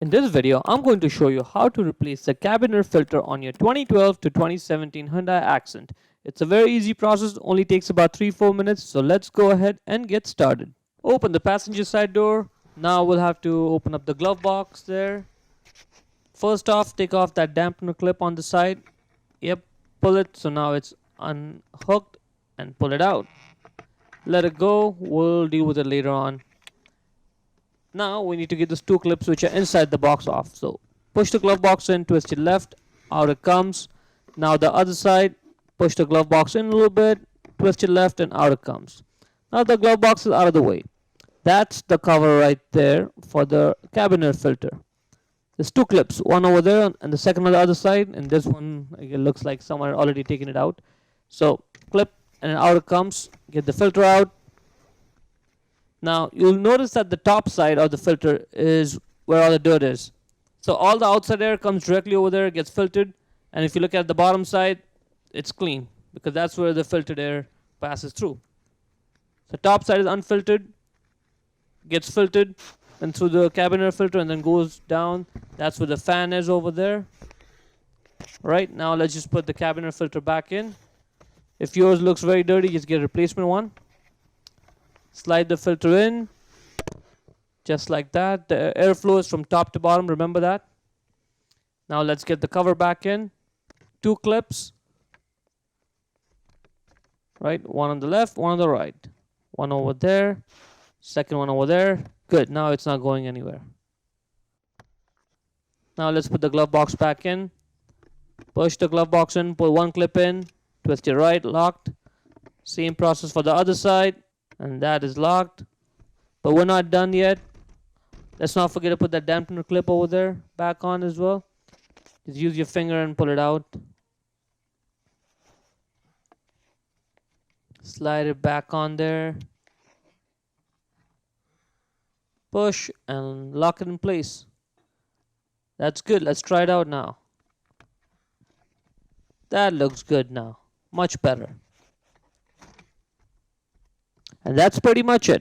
In this video, I'm going to show you how to replace the cabin air filter on your 2012 to 2017 Hyundai Accent. It's a very easy process, only takes about 3-4 minutes, so let's go ahead and get started. Open the passenger side door. Now we'll have to open up the glove box there. First off, take off that dampener clip on the side. Yep, pull it so now it's unhooked and pull it out. Let it go, we'll deal with it later on. Now we need to get those two clips which are inside the box off. So push the glove box in, twist it left, out it comes. Now the other side, push the glove box in a little bit, twist it left and out it comes. Now the glove box is out of the way. That's the cover right there for the cabin air filter. There's two clips, one over there and the second on the other side, and this one it looks like someone already taken it out. So clip and out it comes, get the filter out. Now you'll notice that the top side of the filter is where all the dirt is. So all the outside air comes directly over there, gets filtered, and if you look at the bottom side, it's clean because that's where the filtered air passes through. The top side is unfiltered, gets filtered and through the cabin air filter and then goes down. That's where the fan is over there. Right, now let's just put the cabin air filter back in. If yours looks very dirty, just get a replacement one. Slide the filter in, just like that. The airflow is from top to bottom, remember that. Now let's get the cover back in. Two clips, right? One on the left, one on the right. One over there, second one over there. Good, now it's not going anywhere. Now let's put the glove box back in. Push the glove box in, pull one clip in, twist it right, locked. Same process for the other side. And that is locked, but we're not done yet. Let's not forget to put that dampener clip over there back on as well. Just use your finger and pull it out. Slide it back on there. Push and lock it in place. That's good. Let's try it out now. That looks good now. Much better. And that's pretty much it.